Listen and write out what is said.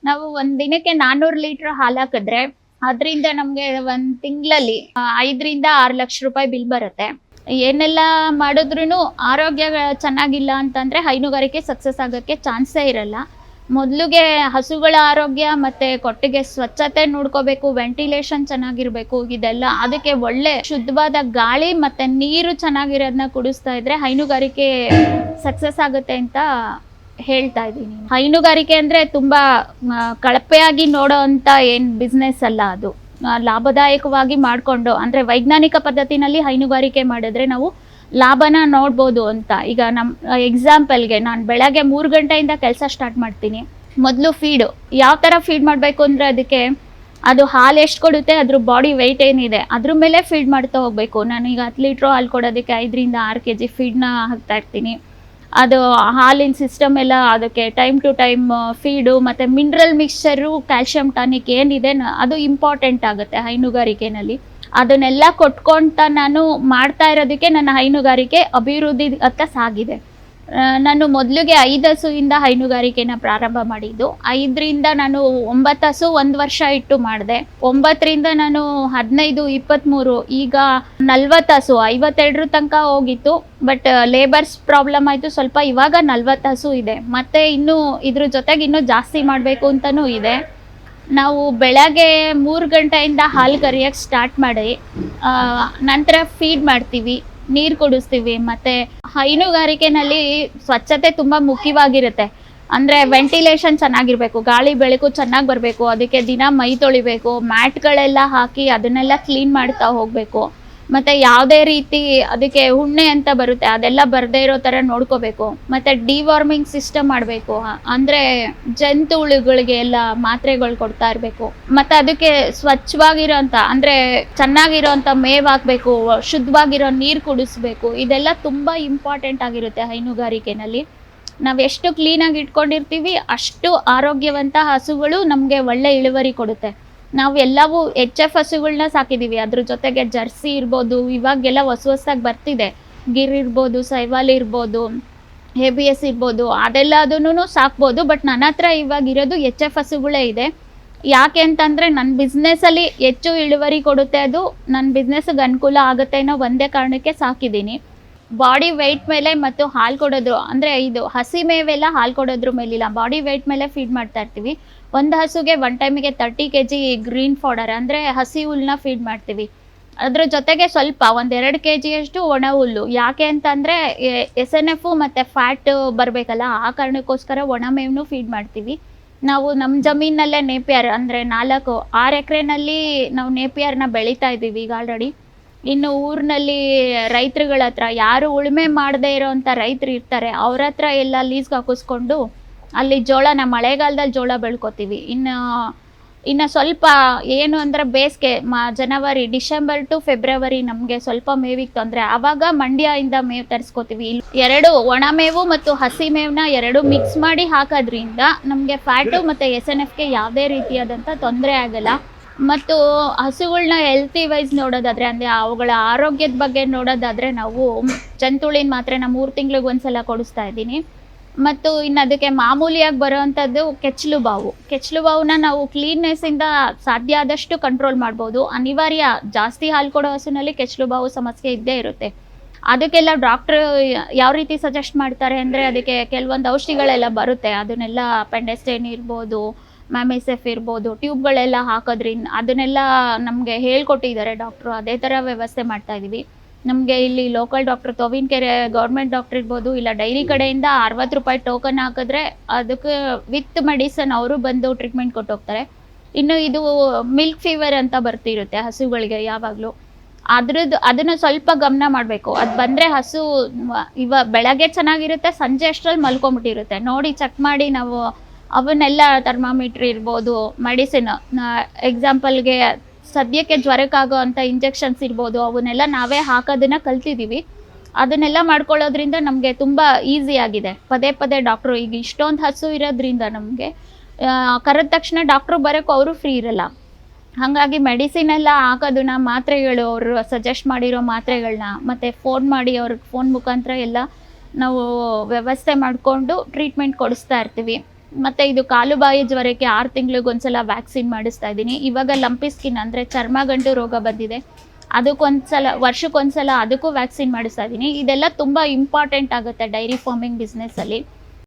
ನಾವು ಒಂದ್ ದಿನಕ್ಕೆ 400 ಲೀಟರ್ ಹಾಲು ಹಾಕಿದ್ರೆ ಅದರಿಂದ ನಮ್ಗೆ ಒಂದ್ ತಿಂಗಳಲ್ಲಿ 5 ರಿಂದ 6 ಲಕ್ಷ ರೂಪಾಯಿ ಬಿಲ್ ಬರುತ್ತೆ. ಏನೆಲ್ಲ ಮಾಡಿದ್ರು ಆರೋಗ್ಯ ಚೆನ್ನಾಗಿಲ್ಲ ಅಂತಂದ್ರೆ ಹೈನುಗಾರಿಕೆ ಸಕ್ಸಸ್ ಆಗೋಕ್ಕೆ ಚಾನ್ಸೇ ಇರಲ್ಲ. ಮೊದಲಿಗೆ ಹಸುಗಳ ಆರೋಗ್ಯ ಮತ್ತೆ ಕೊಟ್ಟಿಗೆ ಸ್ವಚ್ಛತೆ ನೋಡ್ಕೋಬೇಕು, ವೆಂಟಿಲೇಷನ್ ಚೆನ್ನಾಗಿರ್ಬೇಕು. ಇದೆಲ್ಲ ಅದಕ್ಕೆ ಒಳ್ಳೆ ಶುದ್ಧವಾದ ಗಾಳಿ ಮತ್ತೆ ನೀರು ಚೆನ್ನಾಗಿರೋದನ್ನ ಕುಡಿಸ್ತಾ ಇದ್ರೆ ಹೈನುಗಾರಿಕೆ ಸಕ್ಸಸ್ ಆಗುತ್ತೆ ಅಂತ ಹೇಳ್ತಾ ಇದ್ದೀನಿ. ಹೈನುಗಾರಿಕೆ ಅಂದ್ರೆ ತುಂಬಾ ಕಳಪೆಯಾಗಿ ನೋಡೋ ಅಂತ ಏನ್ ಬಿಸ್ನೆಸ್ ಅಲ್ಲ. ಅದು ಲಾಭದಾಯಕವಾಗಿ ಮಾಡಿಕೊಂಡು ಅಂದ್ರೆ ವೈಜ್ಞಾನಿಕ ಪದ್ಧತಿನಲ್ಲಿ ಹೈನುಗಾರಿಕೆ ಮಾಡಿದ್ರೆ ನಾವು ಲಾಭನ ನೋಡ್ಬೋದು ಅಂತ. ಈಗ ನಮ್ಮ ಎಕ್ಸಾಂಪಲ್ಗೆ ನಾನು ಬೆಳಗ್ಗೆ 3 ಗಂಟೆಯಿಂದ ಕೆಲಸ ಸ್ಟಾರ್ಟ್ ಮಾಡ್ತೀನಿ. ಮೊದಲು ಫೀಡು ಯಾವ ಥರ ಫೀಡ್ ಮಾಡಬೇಕು ಅಂದರೆ ಅದಕ್ಕೆ ಅದು ಹಾಲು ಎಷ್ಟು ಕೊಡುತ್ತೆ, ಅದ್ರ ಬಾಡಿ ವೆಯ್ಟ್ ಏನಿದೆ ಅದ್ರ ಮೇಲೆ ಫೀಡ್ ಮಾಡ್ತಾ ಹೋಗಬೇಕು. ನಾನು ಈಗ 10 ಲೀಟ್ರು ಹಾಲು ಕೊಡೋದಕ್ಕೆ 5 ರಿಂದ 6 kg ಫೀಡ್ನ ಹಾಕ್ತಾ ಇರ್ತೀನಿ. ಅದು ಹಾಲಿನ ಸಿಸ್ಟಮ್ ಎಲ್ಲ ಅದಕ್ಕೆ ಟೈಮ್ ಟು ಟೈಮ್ ಫೀಡು ಮತ್ತು ಮಿನರಲ್ ಮಿಕ್ಸ್ಚರು, ಕ್ಯಾಲ್ಶಿಯಂ ಟಾನಿಕ್ ಏನಿದೆ ಅದು ಇಂಪಾರ್ಟೆಂಟ್ ಆಗುತ್ತೆ ಹೈನುಗಾರಿಕೆನಲ್ಲಿ. ಅದನ್ನೆಲ್ಲ ಕೊಟ್ಕೊಂತ ನಾನು ಮಾಡ್ತಾ ಇರೋದಕ್ಕೆ ನನ್ನ ಹೈನುಗಾರಿಕೆ ಅಭಿವೃದ್ಧಿ ಅತ್ತ ಸಾಗಿದೆ. ನಾನು ಮೊದಲಿಗೆ 5 ಹಸುವಿಂದ ಹೈನುಗಾರಿಕೆನ ಪ್ರಾರಂಭ ಮಾಡಿದ್ದು. 5 ರಿಂದ ನಾನು 9 ಹಸು 1 ವರ್ಷ ಇಟ್ಟು ಮಾಡಿದೆ. 9 ರಿಂದ ನಾನು 15, 23, ಈಗ 40 ಹಸು 52 ತನಕ ಹೋಗಿತ್ತು. ಬಟ್ ಲೇಬರ್ಸ್ ಪ್ರಾಬ್ಲಮ್ ಆಯಿತು ಸ್ವಲ್ಪ. ಇವಾಗ 40 ಹಸು ಇದೆ. ಮತ್ತು ಇನ್ನೂ ಇದ್ರ ಜೊತೆಗೆ ಇನ್ನೂ ಜಾಸ್ತಿ ಮಾಡಬೇಕು ಅಂತಲೂ ಇದೆ. ನಾವು ಬೆಳಗ್ಗೆ 3 ಗಂಟೆಯಿಂದ ಹಾಲು ಕರಿಯೋಕ್ಕೆ ಸ್ಟಾರ್ಟ್ ಮಾಡಿ ನಂತರ ಫೀಡ್ ಮಾಡ್ತೀವಿ, ನೀರು ಕುಡಿಸ್ತೀವಿ. ಮತ್ತು ಹೈನುಗಾರಿಕೆನಲ್ಲಿ ಸ್ವಚ್ಛತೆ ತುಂಬ ಮುಖ್ಯವಾಗಿರುತ್ತೆ. ಅಂದರೆ ವೆಂಟಿಲೇಷನ್ ಚೆನ್ನಾಗಿರಬೇಕು, ಗಾಳಿ ಬೆಳಕು ಚೆನ್ನಾಗಿ ಬರಬೇಕು. ಅದಕ್ಕೆ ದಿನ ಮೈ ತೊಳಿಬೇಕು, ಮ್ಯಾಟ್ಗಳೆಲ್ಲ ಹಾಕಿ ಅದನ್ನೆಲ್ಲ ಕ್ಲೀನ್ ಮಾಡ್ತಾ ಹೋಗಬೇಕು. ಮತ್ತು ಯಾವುದೇ ರೀತಿ ಅದಕ್ಕೆ ಉಣ್ಣೆ ಅಂತ ಬರುತ್ತೆ ಅದೆಲ್ಲ ಬರದೇ ಇರೋ ಥರ ನೋಡ್ಕೋಬೇಕು. ಮತ್ತು ಡಿವಾರ್ಮಿಂಗ್ ಸಿಸ್ಟಮ್ ಮಾಡಬೇಕು. ಅಂದರೆ ಜಂತುಹುಳುಗಳಿಗೆ ಎಲ್ಲ ಮಾತ್ರೆಗಳು ಕೊಡ್ತಾ ಇರಬೇಕು. ಮತ್ತು ಅದಕ್ಕೆ ಸ್ವಚ್ಛವಾಗಿರೋಂಥ ಅಂದರೆ ಚೆನ್ನಾಗಿರೋಂಥ ಮೇವು ಹಾಕಬೇಕು, ಶುದ್ಧವಾಗಿರೋ ನೀರು ಕುಡಿಸ್ಬೇಕು. ಇದೆಲ್ಲ ತುಂಬ ಇಂಪಾರ್ಟೆಂಟ್ ಆಗಿರುತ್ತೆ ಹೈನುಗಾರಿಕೆನಲ್ಲಿ. ನಾವು ಎಷ್ಟು ಕ್ಲೀನಾಗಿ ಇಟ್ಕೊಂಡಿರ್ತೀವಿ ಅಷ್ಟು ಆರೋಗ್ಯವಂತ ಹಸುಗಳು ನಮಗೆ ಒಳ್ಳೆ ಇಳುವರಿ ಕೊಡುತ್ತೆ. ನಾವು ಎಲ್ಲವೂ HF ಹಸುಗಳನ್ನ ಸಾಕಿದ್ದೀವಿ. ಅದ್ರ ಜೊತೆಗೆ ಜರ್ಸಿ ಇರ್ಬೋದು, ಇವಾಗೆಲ್ಲ ಹೊಸದಾಗಿ ಬರ್ತಿದೆ, ಗಿರ್ ಇರ್ಬೋದು, ಸೈವಾಲ್ ಇರ್ಬೋದು, ABS ಇರ್ಬೋದು, ಅದೆಲ್ಲದನ್ನು ಸಾಕ್ಬೋದು. ಬಟ್ ನನ್ನ ಹತ್ರ ಇವಾಗ ಇರೋದು HF ಹಸುಗಳೇ ಇದೆ. ಯಾಕೆ ಅಂತಂದರೆ ನನ್ನ ಬಿಸ್ನೆಸ್ಸಲ್ಲಿ ಹೆಚ್ಚು ಇಳುವರಿ ಕೊಡುತ್ತೆ, ಅದು ನನ್ನ ಬಿಸ್ನೆಸ್ಗೆ ಅನುಕೂಲ ಆಗುತ್ತೆ ಅನ್ನೋ ಒಂದೇ ಕಾರಣಕ್ಕೆ ಸಾಕಿದ್ದೀನಿ. ಬಾಡಿ ವೆಯ್ಟ್ ಮೇಲೆ ಮತ್ತು ಹಾಲು ಕೊಡೋದ್ರು ಅಂದರೆ ಇದು ಹಸಿ ಮೇವೆಲ್ಲ ಹಾಲು ಕೊಡೋದ್ರ ಮೇಲಿಲ್ಲ, ಬಾಡಿ ವೆಯ್ಟ್ ಮೇಲೆ ಫೀಡ್ ಮಾಡ್ತಾ ಇರ್ತೀವಿ. ಒಂದು ಹಸುಗೆ 1 ಟೈಮಿಗೆ 30 kg ಗ್ರೀನ್ ಫೌಡರ್ ಅಂದರೆ ಹಸಿ ಹುಲ್ಲನ್ನ ಫೀಡ್ ಮಾಡ್ತೀವಿ. ಅದ್ರ ಜೊತೆಗೆ ಸ್ವಲ್ಪ 1-2 kg ಅಷ್ಟು ಒಣ ಹುಲ್ಲು. ಯಾಕೆ ಅಂತಂದರೆ SNF ಮತ್ತು ಫ್ಯಾಟ್ ಬರಬೇಕಲ್ಲ, ಆ ಕಾರಣಕ್ಕೋಸ್ಕರ ಒಣ ಮೇವನ್ನು ಫೀಡ್ ಮಾಡ್ತೀವಿ. ನಾವು ನಮ್ಮ ಜಮೀನಲ್ಲೇ ನೇಪಿಯರ್ ಅಂದರೆ 4-6 ಎಕರೆನಲ್ಲಿ ನಾವು ನೇಪಿಯರ್ನ ಬೆಳೀತಾ ಇದ್ದೀವಿ ಈಗ ಆಲ್ರೆಡಿ. ಇನ್ನು ಊರಿನಲ್ಲಿ ರೈತರುಗಳ ಹತ್ರ ಯಾರು ಉಳುಮೆ ಮಾಡದೇ ಇರೋವಂಥ ರೈತರು ಇರ್ತಾರೆ, ಅವ್ರ ಹತ್ರ ಎಲ್ಲ ಲೀಸ್ಗೆ ಹಾಕಿಸ್ಕೊಂಡು ಅಲ್ಲಿ ಜೋಳನ ಮಳೆಗಾಲದಲ್ಲಿ ಜೋಳ ಬೆಳ್ಕೊತೀವಿ. ಇನ್ನು ಸ್ವಲ್ಪ ಏನು ಅಂದರೆ ಬೇಸಿಗೆ ಜನವರಿ ಡಿಸೆಂಬರ್ ಟು ಫೆಬ್ರವರಿ ನಮಗೆ ಸ್ವಲ್ಪ ಮೇವಿಗೆ ತೊಂದರೆ, ಆವಾಗ ಮಂಡ್ಯದಿಂದ ಮೇವು ತರಿಸ್ಕೋತೀವಿ. 2 ಒಣ ಮೇವು ಮತ್ತು ಹಸಿ ಮೇವನ್ನ 2 ಮಿಕ್ಸ್ ಮಾಡಿ ಹಾಕೋದ್ರಿಂದ ನಮಗೆ ಫ್ಯಾಟು ಮತ್ತು SNFಗೆ ಯಾವುದೇ ರೀತಿಯಾದಂಥ ತೊಂದರೆ ಆಗಲ್ಲ. ಮತ್ತು ಹಸುಗಳನ್ನ ಹೆಲ್ತಿ ವೈಸ್ ನೋಡೋದಾದರೆ ಅಂದರೆ ಅವುಗಳ ಆರೋಗ್ಯದ ಬಗ್ಗೆ ನೋಡೋದಾದರೆ ನಾವು ಜಂತುಳಿನ ಮಾತ್ರೆನ 3 ತಿಂಗಳಿಗೆ ಒಂದ್ಸಲ ಕೊಡಿಸ್ತಾ ಇದ್ದೀನಿ. ಮತ್ತು ಇನ್ನು ಅದಕ್ಕೆ ಮಾಮೂಲಿಯಾಗಿ ಬರೋವಂಥದ್ದು ಕೆಚ್ಚಲು ಬಾವನ್ನ ನಾವು ಕ್ಲೀನ್ನೆಸ್ಸಿಂದ ಸಾಧ್ಯ ಆದಷ್ಟು ಕಂಟ್ರೋಲ್ ಮಾಡ್ಬೋದು. ಅನಿವಾರ್ಯ, ಜಾಸ್ತಿ ಹಾಲು ಕೊಡೋ ಹಸುನಲ್ಲಿ ಕೆಚ್ಚಲು ಬಾವು ಸಮಸ್ಯೆ ಇದ್ದೇ ಇರುತ್ತೆ. ಅದಕ್ಕೆಲ್ಲ ಡಾಕ್ಟ್ರು ಯಾವ ರೀತಿ ಸಜೆಸ್ಟ್ ಮಾಡ್ತಾರೆ ಅಂದರೆ ಅದಕ್ಕೆ ಕೆಲವೊಂದು ಔಷಧಿಗಳೆಲ್ಲ ಬರುತ್ತೆ. ಅದನ್ನೆಲ್ಲ ಪೆಂಡೆಸ್ಟೈನ್ ಇರ್ಬೋದು, ಮ್ಯಾಮಿಸೆಫ್ ಇರ್ಬೋದು, ಟ್ಯೂಬ್ಗಳೆಲ್ಲ ಹಾಕೋದ್ರಿಂದ ಅದನ್ನೆಲ್ಲ ನಮಗೆ ಹೇಳ್ಕೊಟ್ಟಿದ್ದಾರೆ ಡಾಕ್ಟ್ರು. ಅದೇ ಥರ ವ್ಯವಸ್ಥೆ ಮಾಡ್ತಾಯಿದ್ದೀವಿ. ನಮಗೆ ಇಲ್ಲಿ local doctor Tovinakere government doctor ಇರ್ಬೋದು, ಇಲ್ಲ ಡೈರಿ ಕಡೆಯಿಂದ 60 ರೂಪಾಯಿ ಟೋಕನ್ ಹಾಕಿದ್ರೆ ಅದಕ್ಕೆ ವಿತ್ ಮೆಡಿಸನ್ ಅವರು ಬಂದು ಟ್ರೀಟ್ಮೆಂಟ್ ಕೊಟ್ಟೋಗ್ತಾರೆ. ಇನ್ನು ಇದು ಮಿಲ್ಕ್ ಫೀವರ್ ಅಂತ ಬರ್ತಿರುತ್ತೆ ಹಸುಗಳಿಗೆ ಯಾವಾಗಲೂ. ಅದನ್ನು ಸ್ವಲ್ಪ ಗಮನ ಮಾಡಬೇಕು. ಅದು ಬಂದರೆ ಹಸು ಬೆಳಗ್ಗೆ ಚೆನ್ನಾಗಿರುತ್ತೆ, ಸಂಜೆ ಅಷ್ಟರಲ್ಲಿ ಮಲ್ಕೊಂಬಿಟ್ಟಿರುತ್ತೆ. ನೋಡಿ ಚೆಕ್ ಮಾಡಿ ನಾವು ಅವನ್ನೆಲ್ಲ ಥರ್ಮಾಮೀಟ್ರ್ ಇರ್ಬೋದು, ಮೆಡಿಸಿನ್ ಎಕ್ಸಾಂಪಲ್ಗೆ ಸದ್ಯಕ್ಕೆ ಜ್ವರಕ್ಕಾಗೋ ಅಂಥ ಇಂಜೆಕ್ಷನ್ಸ್ ಇರ್ಬೋದು, ಅವನ್ನೆಲ್ಲ ನಾವೇ ಹಾಕೋದನ್ನು ಕಲ್ತಿದ್ದೀವಿ. ಅದನ್ನೆಲ್ಲ ಮಾಡ್ಕೊಳ್ಳೋದ್ರಿಂದ ನಮಗೆ ತುಂಬ ಈಸಿ ಆಗಿದೆ. ಪದೇ ಡಾಕ್ಟ್ರು ಈಗ ಇಷ್ಟೊಂದು ಹಸು ಇರೋದ್ರಿಂದ ನಮಗೆ ಕರೆದ ತಕ್ಷಣ ಡಾಕ್ಟ್ರು ಬರೋಕ್ಕೆ ಅವರು ಫ್ರೀ ಇರಲ್ಲ. ಹಾಗಾಗಿ ಮೆಡಿಸಿನ್ ಎಲ್ಲ ಹಾಕೋದನ್ನ ಮಾತ್ರೆಗಳು ಅವರು ಸಜೆಸ್ಟ್ ಮಾಡಿರೋ ಮಾತ್ರೆಗಳನ್ನ ಮತ್ತು ಫೋನ್ ಮಾಡಿ ಅವ್ರಿಗೆ ಫೋನ್ ಮುಖಾಂತರ ಎಲ್ಲ ನಾವು ವ್ಯವಸ್ಥೆ ಮಾಡಿಕೊಂಡು ಟ್ರೀಟ್ಮೆಂಟ್ ಕೊಡಿಸ್ತಾ ಇರ್ತೀವಿ. ಮತ್ತು ಇದು ಕಾಲು ಬಾಯಿ ಜ್ವರಕ್ಕೆ 6 ತಿಂಗಳಿಗೊಂದ್ಸಲ ವ್ಯಾಕ್ಸಿನ್ ಮಾಡಿಸ್ತಾ ಇದ್ದೀನಿ. ಇವಾಗ ಲಂಪಿ ಸ್ಕಿನ್ ಅಂದರೆ ಚರ್ಮಗಂಟು ರೋಗ ಬಂದಿದೆ, ಅದಕ್ಕೊಂದ್ಸಲ ವರ್ಷಕ್ಕೊಂದ್ಸಲ ಅದಕ್ಕೂ ವ್ಯಾಕ್ಸಿನ್ ಮಾಡಿಸ್ತಾ ಇದ್ದೀನಿ. ಇದೆಲ್ಲ ತುಂಬ ಇಂಪಾರ್ಟೆಂಟ್ ಆಗುತ್ತೆ ಡೈರಿ ಫಾರ್ಮಿಂಗ್ ಬಿಸ್ನೆಸ್ಸಲ್ಲಿ.